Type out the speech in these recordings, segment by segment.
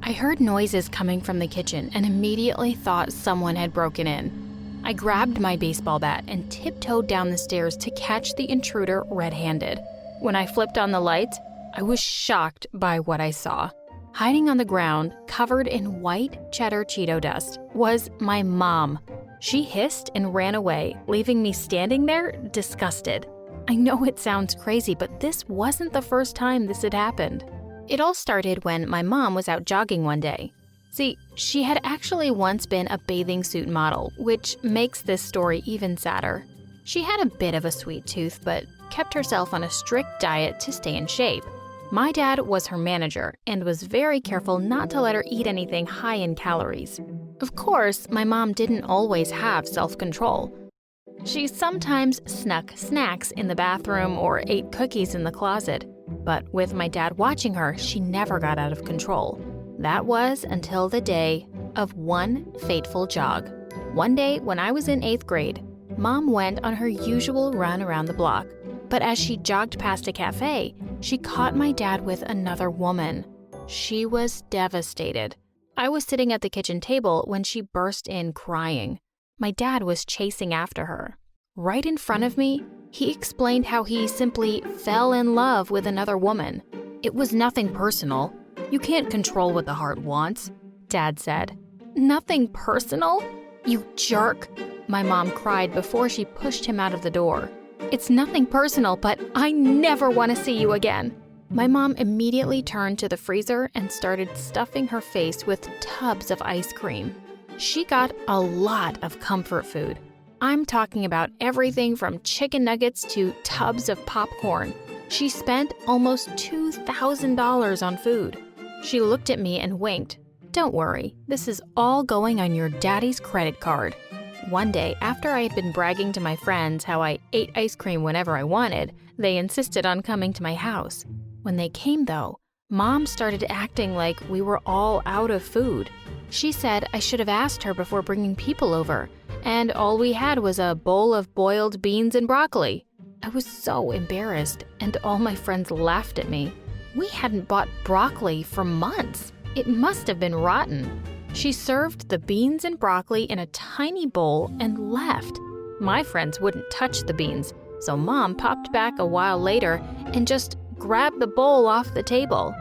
I heard noises coming from the kitchen and immediately thought someone had broken in. I grabbed my baseball bat and tiptoed down the stairs to catch the intruder red-handed. When I flipped on the lights, I was shocked by what I saw. Hiding on the ground, covered in white cheddar Cheeto dust, was my mom. She hissed and ran away, leaving me standing there, disgusted. I know it sounds crazy, but this wasn't the first time this had happened. It all started when my mom was out jogging one day. See, she had actually once been a bathing suit model, which makes this story even sadder. She had a bit of a sweet tooth, but kept herself on a strict diet to stay in shape. My dad was her manager and was very careful not to let her eat anything high in calories. Of course, my mom didn't always have self-control. She sometimes snuck snacks in the bathroom or ate cookies in the closet. But with my dad watching her, she never got out of control. That was until the day of one fateful jog. One day when I was in 8th grade, Mom went on her usual run around the block. But as she jogged past a cafe, she caught my dad with another woman. She was devastated. I was sitting at the kitchen table when she burst in crying. My dad was chasing after her. Right in front of me, he explained how he simply fell in love with another woman. It was nothing personal. You can't control what the heart wants, Dad said. Nothing personal? You jerk, my mom cried before she pushed him out of the door. It's nothing personal, but I never want to see you again. My mom immediately turned to the freezer and started stuffing her face with tubs of ice cream. She got a lot of comfort food. I'm talking about everything from chicken nuggets to tubs of popcorn. She spent almost $2,000 on food. She looked at me and winked. Don't worry, this is all going on your daddy's credit card. One day, after I had been bragging to my friends how I ate ice cream whenever I wanted, they insisted on coming to my house. When they came, though, Mom started acting like we were all out of food. She said I should have asked her before bringing people over, and all we had was a bowl of boiled beans and broccoli. I was so embarrassed, and all my friends laughed at me. We hadn't bought broccoli for months. It must have been rotten. She served the beans and broccoli in a tiny bowl and left. My friends wouldn't touch the beans, so Mom popped back a while later and just grabbed the bowl off the table.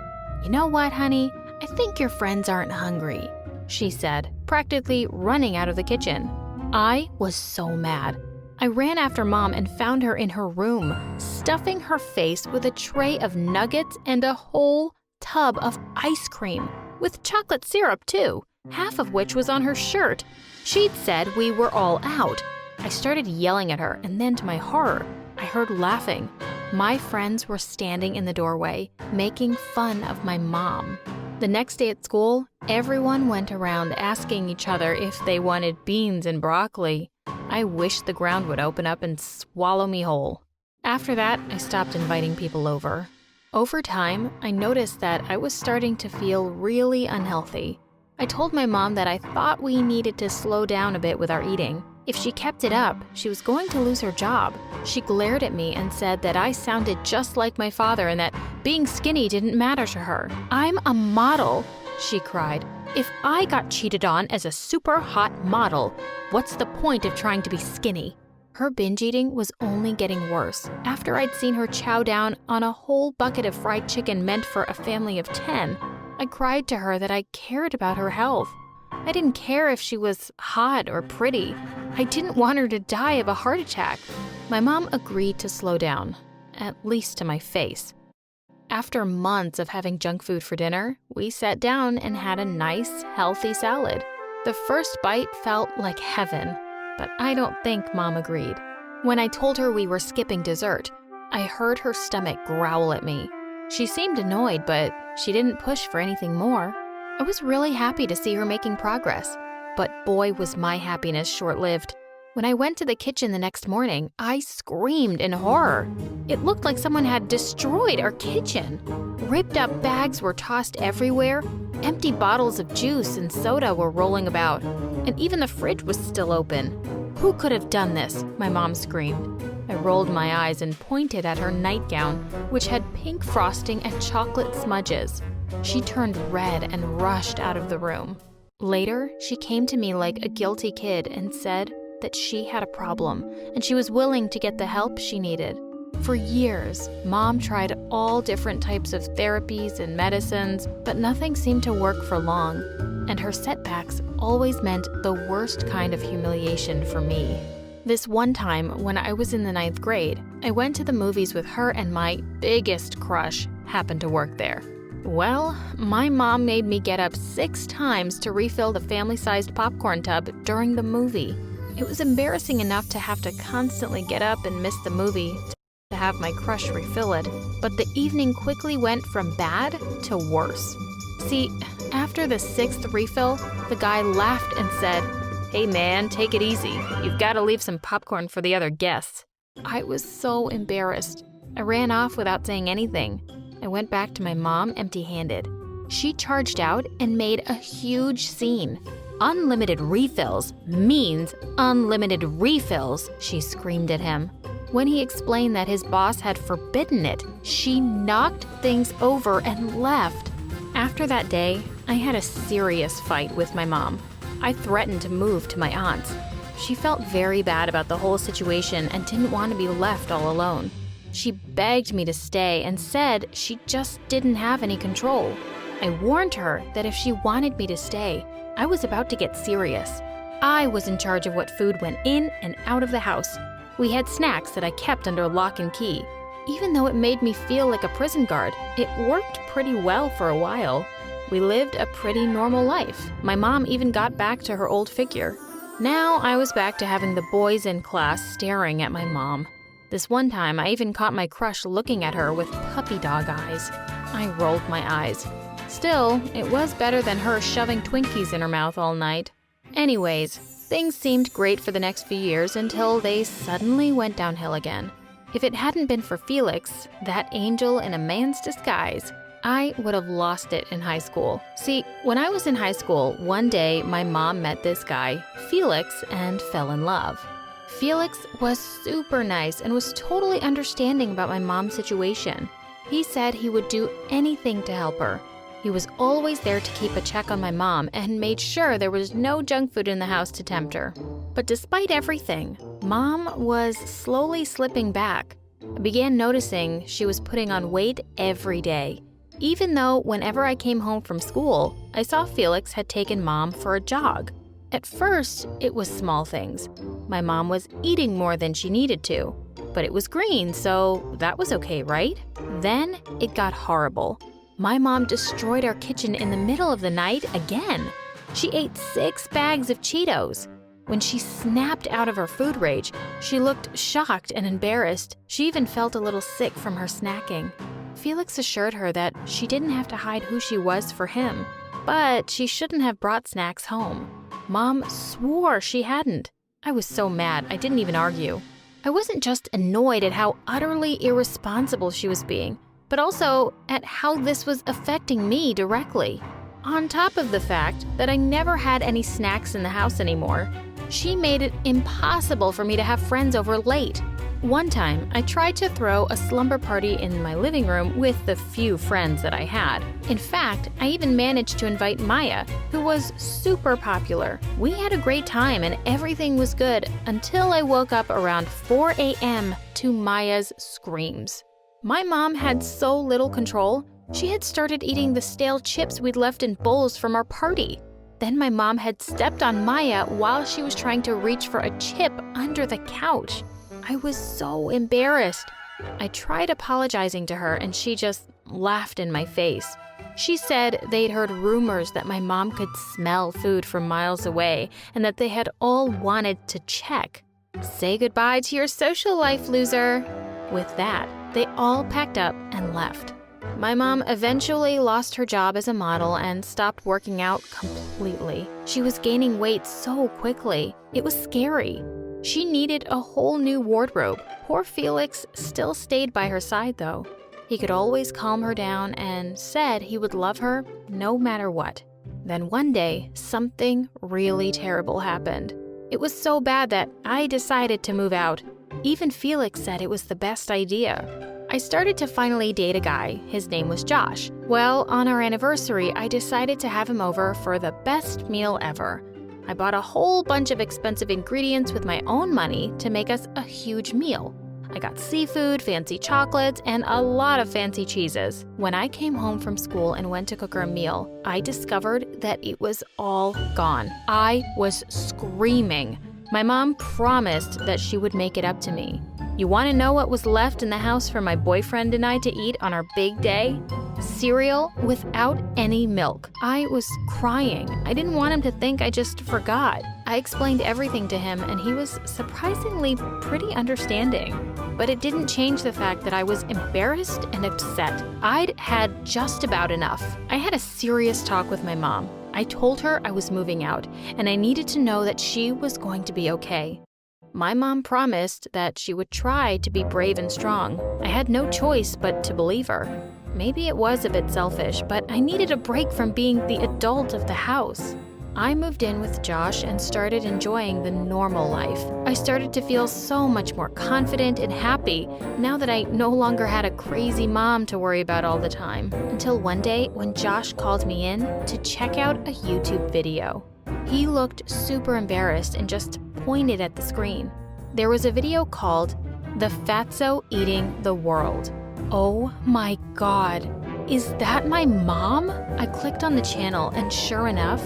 You know what, honey? I think your friends aren't hungry, she said, practically running out of the kitchen. I was so mad. I ran after Mom and found her in her room, stuffing her face with a tray of nuggets and a whole tub of ice cream, with chocolate syrup too, half of which was on her shirt. She'd said we were all out. I started yelling at her, and then to my horror, I heard laughing. My friends were standing in the doorway, making fun of my mom. The next day at school, everyone went around asking each other if they wanted beans and broccoli. I wished the ground would open up and swallow me whole. After that, I stopped inviting people over. Over time, I noticed that I was starting to feel really unhealthy. I told my mom that I thought we needed to slow down a bit with our eating. If she kept it up, she was going to lose her job. She glared at me and said that I sounded just like my father and that being skinny didn't matter to her. I'm a model, she cried. If I got cheated on as a super hot model, what's the point of trying to be skinny? Her binge eating was only getting worse. After I'd seen her chow down on a whole bucket of fried chicken meant for a family of 10, I cried to her that I cared about her health. I didn't care if she was hot or pretty. I didn't want her to die of a heart attack. My mom agreed to slow down, at least to my face. After months of having junk food for dinner, we sat down and had a nice, healthy salad. The first bite felt like heaven, but I don't think Mom agreed. When I told her we were skipping dessert, I heard her stomach growl at me. She seemed annoyed, but she didn't push for anything more. I was really happy to see her making progress, but boy was my happiness short-lived. When I went to the kitchen the next morning, I screamed in horror. It looked like someone had destroyed our kitchen. Ripped up bags were tossed everywhere, empty bottles of juice and soda were rolling about, and even the fridge was still open. Who could have done this? My mom screamed. I rolled my eyes and pointed at her nightgown, which had pink frosting and chocolate smudges. She turned red and rushed out of the room. Later, she came to me like a guilty kid and said that she had a problem and she was willing to get the help she needed. For years, Mom tried all different types of therapies and medicines, but nothing seemed to work for long, and her setbacks always meant the worst kind of humiliation for me. This one time, when I was in the 9th grade, I went to the movies with her and my biggest crush happened to work there. Well, my mom made me get up 6 times to refill the family-sized popcorn tub during the movie. It was embarrassing enough to have to constantly get up and miss the movie to have my crush refill it, but the evening quickly went from bad to worse. See, after the 6th refill, the guy laughed and said, "Hey man, take it easy. You've got to leave some popcorn for the other guests." I was so embarrassed. I ran off without saying anything. I went back to my mom empty-handed. She charged out and made a huge scene. "Unlimited refills means unlimited refills," she screamed at him. When he explained that his boss had forbidden it, she knocked things over and left. After that day, I had a serious fight with my mom. I threatened to move to my aunt's. She felt very bad about the whole situation and didn't want to be left all alone. She begged me to stay and said she just didn't have any control. I warned her that if she wanted me to stay, I was about to get serious. I was in charge of what food went in and out of the house. We had snacks that I kept under lock and key. Even though it made me feel like a prison guard, it worked pretty well for a while. We lived a pretty normal life. My mom even got back to her old figure. Now I was back to having the boys in class staring at my mom. This one time, I even caught my crush looking at her with puppy dog eyes. I rolled my eyes. Still, it was better than her shoving Twinkies in her mouth all night. Anyways, things seemed great for the next few years until they suddenly went downhill again. If it hadn't been for Felix, that angel in a man's disguise, I would have lost it in high school. See, when I was in high school, one day my mom met this guy, Felix, and fell in love. Felix was super nice and was totally understanding about my mom's situation. He said he would do anything to help her. He was always there to keep a check on my mom and made sure there was no junk food in the house to tempt her. But despite everything, Mom was slowly slipping back. I began noticing she was putting on weight every day. Even though whenever I came home from school, I saw Felix had taken Mom for a jog. At first, it was small things. My mom was eating more than she needed to, but it was green, so that was okay, right? Then it got horrible. My mom destroyed our kitchen in the middle of the night again. She ate 6 bags of Cheetos. When she snapped out of her food rage, she looked shocked and embarrassed. She even felt a little sick from her snacking. Felix assured her that she didn't have to hide who she was for him, but she shouldn't have brought snacks home. Mom swore she hadn't. I was so mad, I didn't even argue. I wasn't just annoyed at how utterly irresponsible she was being, but also at how this was affecting me directly. On top of the fact that I never had any snacks in the house anymore, she made it impossible for me to have friends over late. One time, I tried to throw a slumber party in my living room with the few friends that I had. In fact, I even managed to invite Maya, who was super popular. We had a great time and everything was good until I woke up around 4 a.m. to Maya's screams. My mom had so little control, she had started eating the stale chips we'd left in bowls from our party. Then my mom had stepped on Maya while she was trying to reach for a chip under the couch. I was so embarrassed. I tried apologizing to her and she just laughed in my face. She said they'd heard rumors that my mom could smell food from miles away and that they had all wanted to check. Say goodbye to your social life, loser. With that, they all packed up and left. My mom eventually lost her job as a model and stopped working out completely. She was gaining weight so quickly. It was scary. She needed a whole new wardrobe. Poor Felix still stayed by her side, though. He could always calm her down and said he would love her no matter what. Then one day, something really terrible happened. It was so bad that I decided to move out. Even Felix said it was the best idea. I started to finally date a guy. His name was Josh. Well, on our anniversary, I decided to have him over for the best meal ever. I bought a whole bunch of expensive ingredients with my own money to make us a huge meal. I got seafood, fancy chocolates, and a lot of fancy cheeses. When I came home from school and went to cook her a meal, I discovered that it was all gone. I was screaming. My mom promised that she would make it up to me. You want to know what was left in the house for my boyfriend and I to eat on our big day? Cereal without any milk. I was crying. I didn't want him to think I just forgot. I explained everything to him and he was surprisingly pretty understanding. But it didn't change the fact that I was embarrassed and upset. I'd had just about enough. I had a serious talk with my mom. I told her I was moving out and I needed to know that she was going to be okay. My mom promised that she would try to be brave and strong. I had no choice but to believe her. Maybe it was a bit selfish, but I needed a break from being the adult of the house. I moved in with Josh and started enjoying the normal life. I started to feel so much more confident and happy now that I no longer had a crazy mom to worry about all the time. Until one day when Josh called me in to check out a YouTube video. He looked super embarrassed and just pointed at the screen. There was a video called The Fatso Eating the World. Oh my God, is that my mom? I clicked on the channel and sure enough,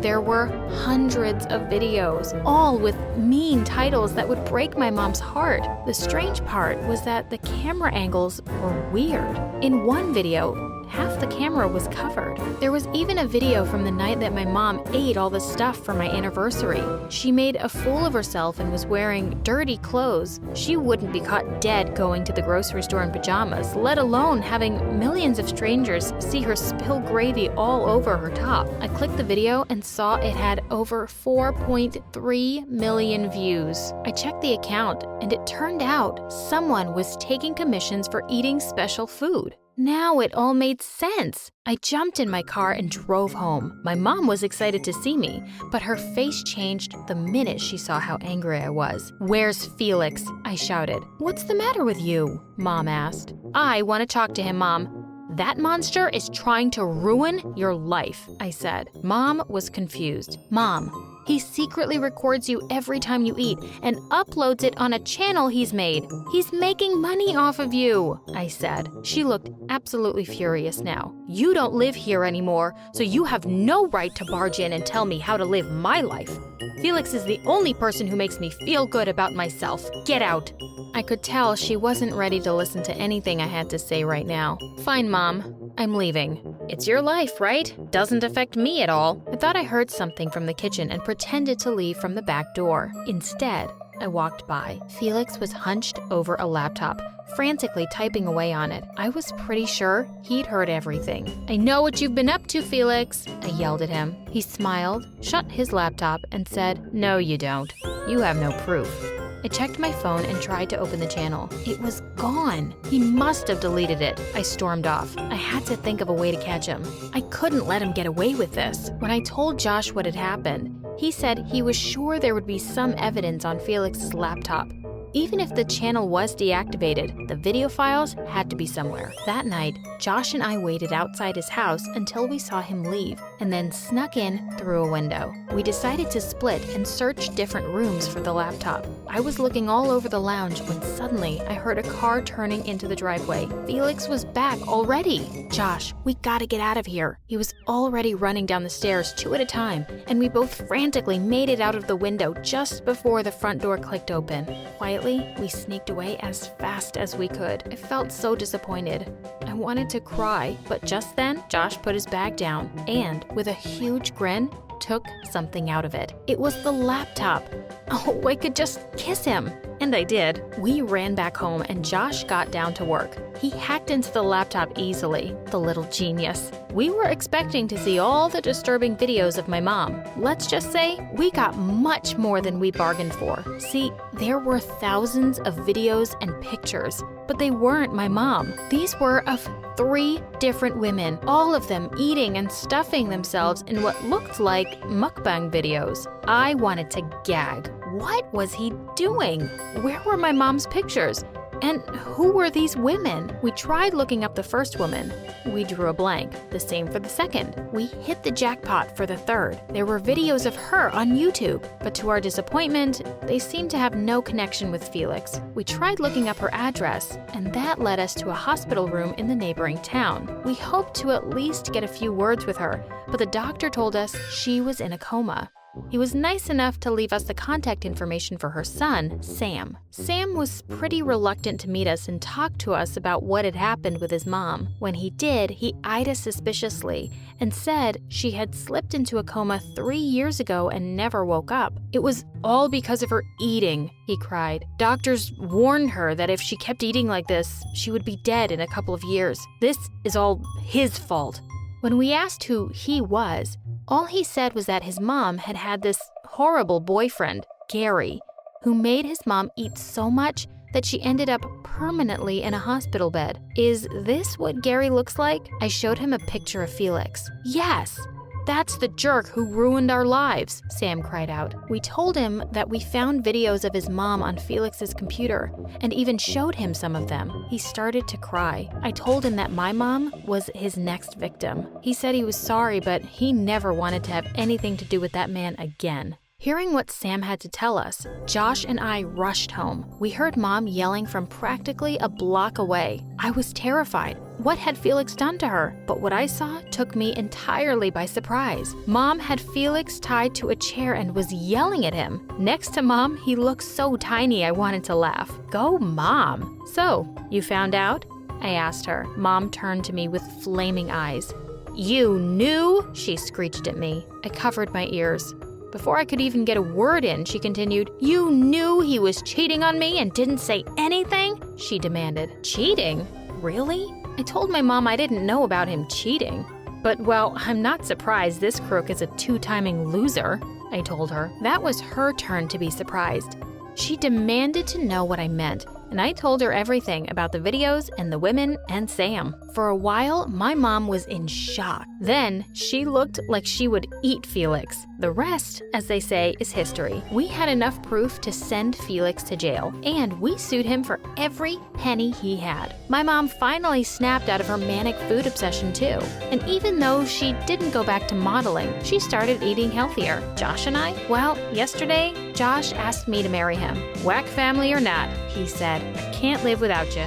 there were hundreds of videos, all with mean titles that would break my mom's heart. The strange part was that the camera angles were weird. In one video, half the camera was covered. There was even a video from the night that my mom ate all the stuff for my anniversary. She made a fool of herself and was wearing dirty clothes. She wouldn't be caught dead going to the grocery store in pajamas, let alone having millions of strangers see her spill gravy all over her top. I clicked the video and saw it had over 4.3 million views. I checked the account and it turned out someone was taking commissions for eating special food. Now it all made sense. I jumped in my car and drove home. My mom was excited to see me, but her face changed the minute she saw how angry I was. "Where's Felix?" I shouted. "What's the matter with you?" Mom asked. "I want to talk to him, Mom." "That monster is trying to ruin your life," I said. Mom was confused. "Mom, he secretly records you every time you eat and uploads it on a channel he's made. He's making money off of you," I said. She looked absolutely furious now. "You don't live here anymore, so you have no right to barge in and tell me how to live my life. Felix is the only person who makes me feel good about myself. Get out." I could tell she wasn't ready to listen to anything I had to say right now. "Fine, Mom. I'm leaving. It's your life, right? Doesn't affect me at all." I thought I heard something from the kitchen and pretended to leave from the back door. Instead, I walked by. Felix was hunched over a laptop, frantically typing away on it. I was pretty sure he'd heard everything. "I know what you've been up to, Felix," I yelled at him. He smiled, shut his laptop, and said, "No, you don't. You have no proof." I checked my phone and tried to open the channel. It was gone. He must have deleted it. I stormed off. I had to think of a way to catch him. I couldn't let him get away with this. When I told Josh what had happened, he said he was sure there would be some evidence on Felix's laptop. Even if the channel was deactivated, the video files had to be somewhere. That night, Josh and I waited outside his house until we saw him leave, and then snuck in through a window. We decided to split and search different rooms for the laptop. I was looking all over the lounge when suddenly I heard a car turning into the driveway. Felix was back already. "Josh, we gotta get out of here." He was already running down the stairs 2 at a time, and we both frantically made it out of the window just before the front door clicked open. Quietly, we sneaked away as fast as we could. I felt so disappointed. I wanted to cry, but just then, Josh put his bag down and, with a huge grin, took something out of it. It was the laptop. Oh, I could just kiss him. And I did. We ran back home and Josh got down to work. He hacked into the laptop easily, the little genius. We were expecting to see all the disturbing videos of my mom. Let's just say we got much more than we bargained for. See, there were thousands of videos and pictures, but they weren't my mom. These were of 3 different women, all of them eating and stuffing themselves in what looked like mukbang videos. I wanted to gag. What was he doing? Where were my mom's pictures? And who were these women? We tried looking up the first woman. We drew a blank. The same for the second. We hit the jackpot for the third. There were videos of her on YouTube, but to our disappointment, they seemed to have no connection with Felix. We tried looking up her address, and that led us to a hospital room in the neighboring town. We hoped to at least get a few words with her, but the doctor told us she was in a coma. He was nice enough to leave us the contact information for her son, Sam. Sam was pretty reluctant to meet us and talk to us about what had happened with his mom. When he did, he eyed us suspiciously and said she had slipped into a coma 3 years ago and never woke up. It was all because of her eating, he cried. Doctors warned her that if she kept eating like this, she would be dead in a couple of years. This is all his fault. When we asked who he was, all he said was that his mom had had this horrible boyfriend, Gary, who made his mom eat so much that she ended up permanently in a hospital bed. Is this what Gary looks like? I showed him a picture of Felix. Yes, that's the jerk who ruined our lives, Sam cried out. We told him that we found videos of his mom on Felix's computer and even showed him some of them. He started to cry. I told him that my mom was his next victim. He said he was sorry, but he never wanted to have anything to do with that man again. Hearing what Sam had to tell us, Josh and I rushed home. We heard Mom yelling from practically a block away. I was terrified. What had Felix done to her? But what I saw took me entirely by surprise. Mom had Felix tied to a chair and was yelling at him. Next to Mom, he looked so tiny I wanted to laugh. Go, Mom. So, you found out? I asked her. Mom turned to me with flaming eyes. You knew? She screeched at me. I covered my ears. Before I could even get a word in, she continued, You knew he was cheating on me and didn't say anything? She demanded. Cheating? Really? I told my mom I didn't know about him cheating. But, well, I'm not surprised this crook is a two-timing loser, I told her. That was her turn to be surprised. She demanded to know what I meant, and I told her everything about the videos and the women and Sam. For a while, my mom was in shock. Then, she looked like she would eat Felix. The rest, as they say, is history. We had enough proof to send Felix to jail, and we sued him for every penny he had. My mom finally snapped out of her manic food obsession too. And even though she didn't go back to modeling, she started eating healthier. Josh and I? Well, yesterday, Josh asked me to marry him. Whack family or not, he said, I can't live without you.